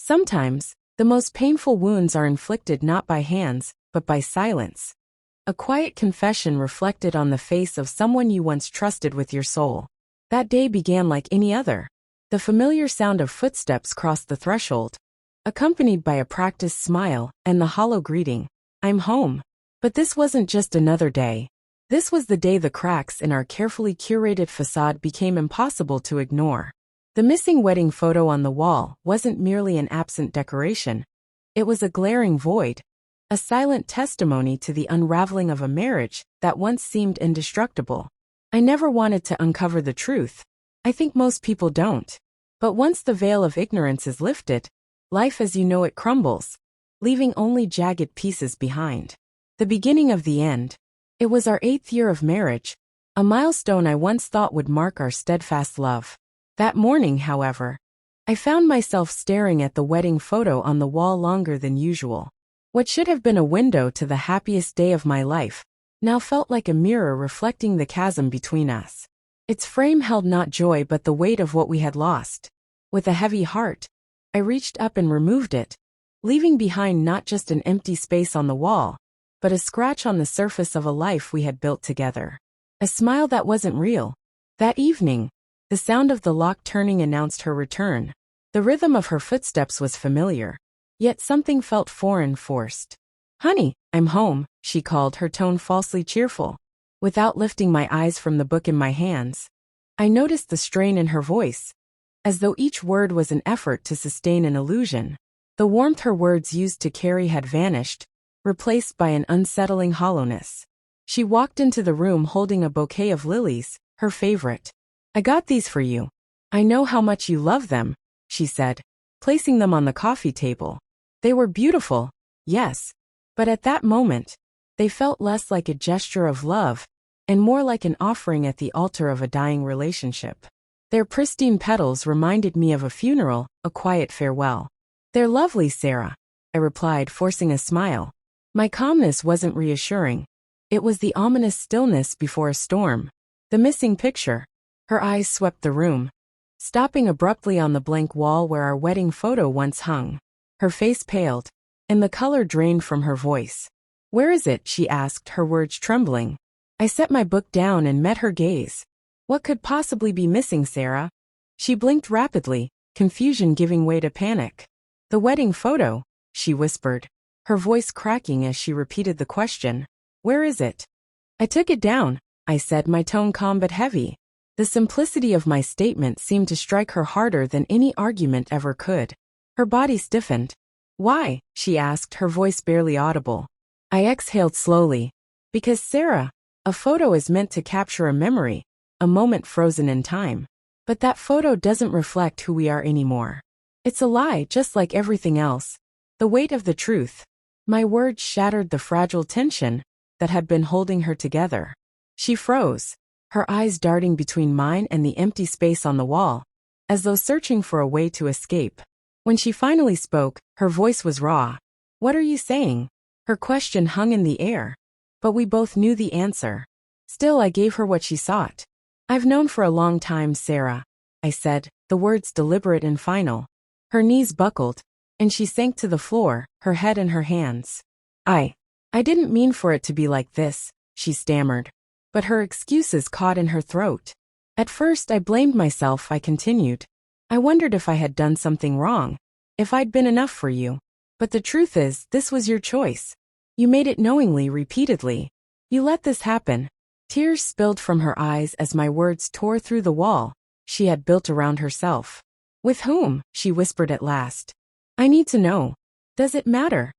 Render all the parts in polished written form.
Sometimes, the most painful wounds are inflicted not by hands, but by silence. A quiet confession reflected on the face of someone you once trusted with your soul. That day began like any other. The familiar sound of footsteps crossed the threshold, accompanied by a practiced smile and the hollow greeting, "I'm home." But this wasn't just another day. This was the day the cracks in our carefully curated facade became impossible to ignore. The missing wedding photo on the wall wasn't merely an absent decoration. It was a glaring void, a silent testimony to the unraveling of a marriage that once seemed indestructible. I never wanted to uncover the truth. I think most people don't. But once the veil of ignorance is lifted, life as you know it crumbles, leaving only jagged pieces behind. The beginning of the end. It was our 8th year of marriage, a milestone I once thought would mark our steadfast love. That morning, however, I found myself staring at the wedding photo on the wall longer than usual. What should have been a window to the happiest day of my life now felt like a mirror reflecting the chasm between us. Its frame held not joy but the weight of what we had lost. With a heavy heart, I reached up and removed it, leaving behind not just an empty space on the wall, but a scratch on the surface of a life we had built together. A smile that wasn't real. That evening, the sound of the lock turning announced her return. The rhythm of her footsteps was familiar, yet something felt foreign, forced. "Honey, I'm home," she called, her tone falsely cheerful. Without lifting my eyes from the book in my hands, I noticed the strain in her voice, as though each word was an effort to sustain an illusion. The warmth her words used to carry had vanished, replaced by an unsettling hollowness. She walked into the room holding a bouquet of lilies, her favorite. "I got these for you. I know how much you love them," she said, placing them on the coffee table. They were beautiful, yes, but at that moment, they felt less like a gesture of love and more like an offering at the altar of a dying relationship. Their pristine petals reminded me of a funeral, a quiet farewell. "They're lovely, Sarah," I replied, forcing a smile. My calmness wasn't reassuring. It was the ominous stillness before a storm. The missing picture. Her eyes swept the room, stopping abruptly on the blank wall where our wedding photo once hung. Her face paled, and the color drained from her voice. "Where is it?" she asked, her words trembling. I set my book down and met her gaze. "What could possibly be missing, Sarah?" She blinked rapidly, confusion giving way to panic. "The wedding photo," she whispered, her voice cracking as she repeated the question. "Where is it?" "I took it down," I said, my tone calm but heavy. The simplicity of my statement seemed to strike her harder than any argument ever could. Her body stiffened. "Why?" she asked, her voice barely audible. I exhaled slowly. "Because, Sarah, a photo is meant to capture a memory, a moment frozen in time. But that photo doesn't reflect who we are anymore. It's a lie, just like everything else. The weight of the truth." My words shattered the fragile tension that had been holding her together. She froze, her eyes darting between mine and the empty space on the wall, as though searching for a way to escape. When she finally spoke, her voice was raw. "What are you saying?" Her question hung in the air, but we both knew the answer. Still, I gave her what she sought. "I've known for a long time, Sarah," I said, the words deliberate and final. Her knees buckled, and she sank to the floor, her head in her hands. I didn't mean for it to be like this," she stammered. But her excuses caught in her throat. "At first I blamed myself," I continued. "I wondered if I had done something wrong, if I'd been enough for you. But the truth is, this was your choice. You made it knowingly, repeatedly. You let this happen." Tears spilled from her eyes as my words tore through the wall she had built around herself. "With whom?" she whispered at last. "I need to know. Does it matter?"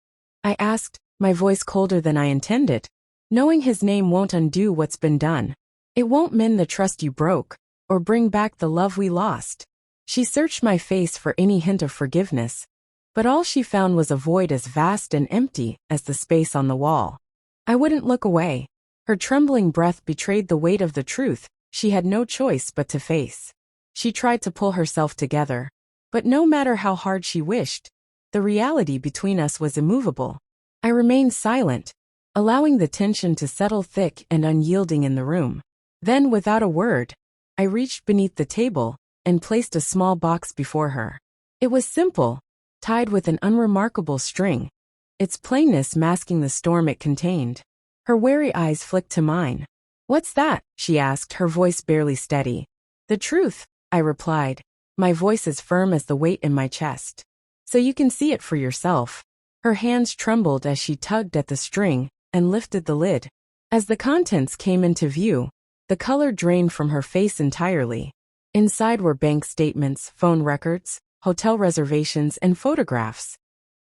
I asked, my voice colder than I intended. "Knowing his name won't undo what's been done. It won't mend the trust you broke, or bring back the love we lost." She searched my face for any hint of forgiveness, but all she found was a void as vast and empty as the space on the wall. I wouldn't look away. Her trembling breath betrayed the weight of the truth she had no choice but to face. She tried to pull herself together, but no matter how hard she wished, the reality between us was immovable. I remained silent, allowing the tension to settle thick and unyielding in the room. Then, without a word, I reached beneath the table and placed a small box before her. It was simple, tied with an unremarkable string, its plainness masking the storm it contained. Her wary eyes flicked to mine. "What's that?" she asked, her voice barely steady. "The truth," I replied, my voice as firm as the weight in my chest. "So you can see it for yourself." Her hands trembled as she tugged at the string and lifted the lid. As the contents came into view, the color drained from her face entirely. Inside were bank statements, phone records, hotel reservations, and photographs,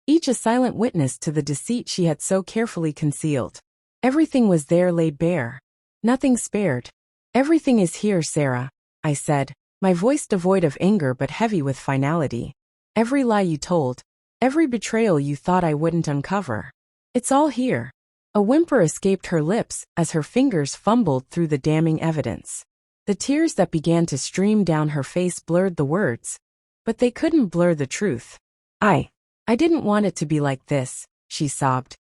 each a silent witness to the deceit she had so carefully concealed. Everything was there laid bare. Nothing spared. "Everything is here, Sarah," I said, my voice devoid of anger but heavy with finality. "Every lie you told, every betrayal you thought I wouldn't uncover. It's all here." A whimper escaped her lips as her fingers fumbled through the damning evidence. The tears that began to stream down her face blurred the words, but they couldn't blur the truth. I didn't want it to be like this," she sobbed,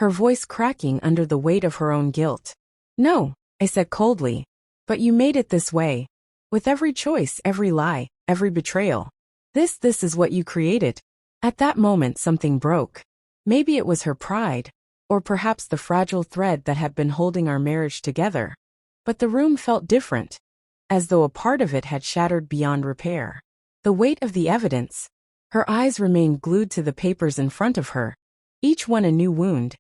her voice cracking under the weight of her own guilt. "No," I said coldly, "but you made it this way. With every choice, every lie, every betrayal. This is what you created." At that moment something broke. Maybe it was her pride, or perhaps the fragile thread that had been holding our marriage together. But the room felt different, as though a part of it had shattered beyond repair. The weight of the evidence. Her eyes remained glued to the papers in front of her, each one a new wound,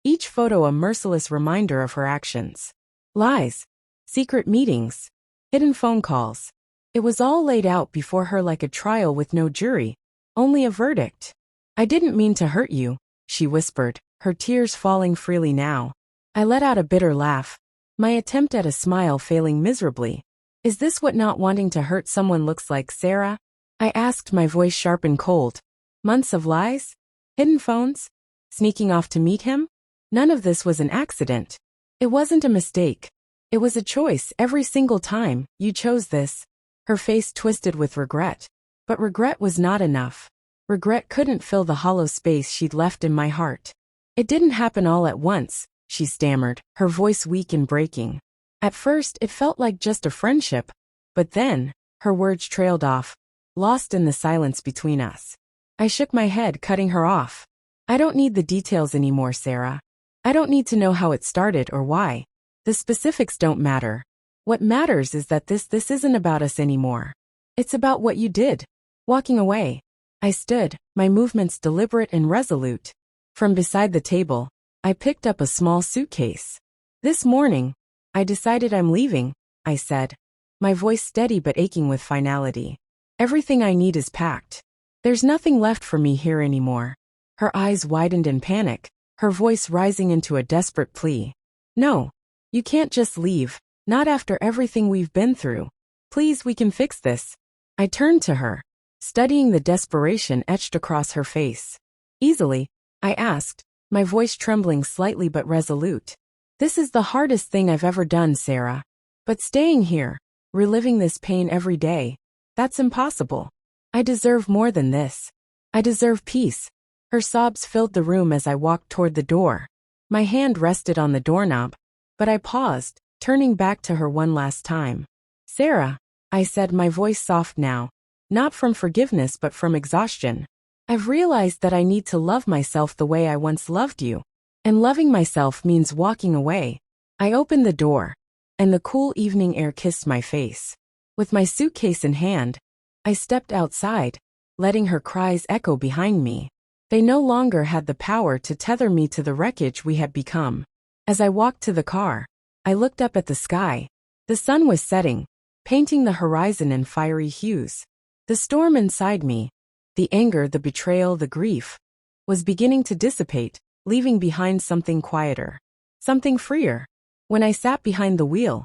each photo a merciless reminder of her actions. Lies, secret meetings, hidden phone calls. It was all laid out before her like a trial with no jury, only a verdict. "I didn't mean to hurt you," she whispered, her tears falling freely now. I let out a bitter laugh, my attempt at a smile failing miserably. "Is this what not wanting to hurt someone looks like, Sarah?" I asked, my voice sharp and cold. "Months of lies? Hidden phones? Sneaking off to meet him? None of this was an accident. It wasn't a mistake. It was a choice every single time. You chose this." Her face twisted with regret. But regret was not enough. Regret couldn't fill the hollow space she'd left in my heart. "It didn't happen all at once," she stammered, her voice weak and breaking. "At first it felt like just a friendship, but then," her words trailed off, lost in the silence between us. I shook my head, cutting her off. "I don't need the details anymore, Sarah. I don't need to know how it started or why. The specifics don't matter. What matters is that this isn't about us anymore. It's about what you did." Walking away, I stood, my movements deliberate and resolute. From beside the table, I picked up a small suitcase. "This morning, I decided I'm leaving," I said, my voice steady but aching with finality. "Everything I need is packed. There's nothing left for me here anymore." Her eyes widened in panic, her voice rising into a desperate plea. "No, you can't just leave, not after everything we've been through. Please, we can fix this." I turned to her, studying the desperation etched across her face. "Easily?" I asked, my voice trembling slightly but resolute. "This is the hardest thing I've ever done, Sarah. But staying here, reliving this pain every day, that's impossible. I deserve more than this. I deserve peace." Her sobs filled the room as I walked toward the door. My hand rested on the doorknob, but I paused, turning back to her one last time. "Sarah," I said, my voice soft now, not from forgiveness but from exhaustion. "I've realized that I need to love myself the way I once loved you. And loving myself means walking away." I opened the door, and the cool evening air kissed my face. With my suitcase in hand, I stepped outside, letting her cries echo behind me. They no longer had the power to tether me to the wreckage we had become. As I walked to the car, I looked up at the sky. The sun was setting, painting the horizon in fiery hues. The storm inside me, the anger, the betrayal, the grief, was beginning to dissipate, leaving behind something quieter, something freer. When I sat behind the wheel,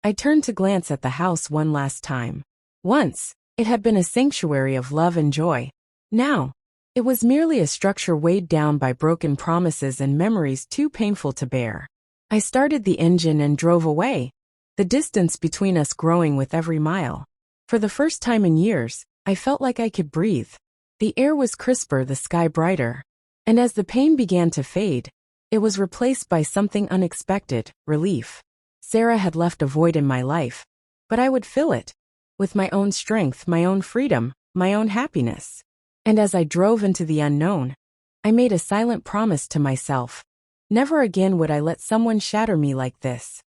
I turned to glance at the house one last time. Once, it had been a sanctuary of love and joy. Now, it was merely a structure weighed down by broken promises and memories too painful to bear. I started the engine and drove away, the distance between us growing with every mile. For the first time in years, I felt like I could breathe. The air was crisper, the sky brighter. And as the pain began to fade, it was replaced by something unexpected, relief. Sarah had left a void in my life, but I would fill it with my own strength, my own freedom, my own happiness. And as I drove into the unknown, I made a silent promise to myself. Never again would I let someone shatter me like this.